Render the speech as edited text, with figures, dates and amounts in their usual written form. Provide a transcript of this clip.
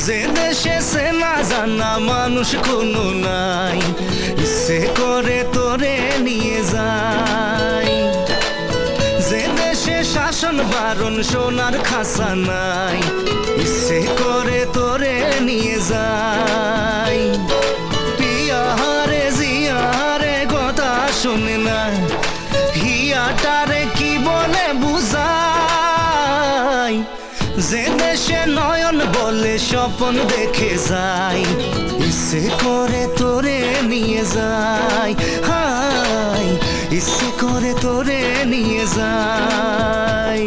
যে দেশে চেনা জানা মানুষ কোনো নাই, ইচ্ছে করে তোরে নিয়ে যাই। যে দেশে শাসন বারণ সোনার খাসা নাই, ইচ্ছে করে তোরে নিয়ে যাই। পিয়ারে জিয়ারে কথা শুনে না, হিয়াটারে কি বলে বুঝাই। যে দেশে নয়ন বলে স্বপ্ন দেখে যাই, ইচ্ছে করে তোরে নিয়ে যাই। হাই ইচ্ছে করে তোরে নিয়ে যাই।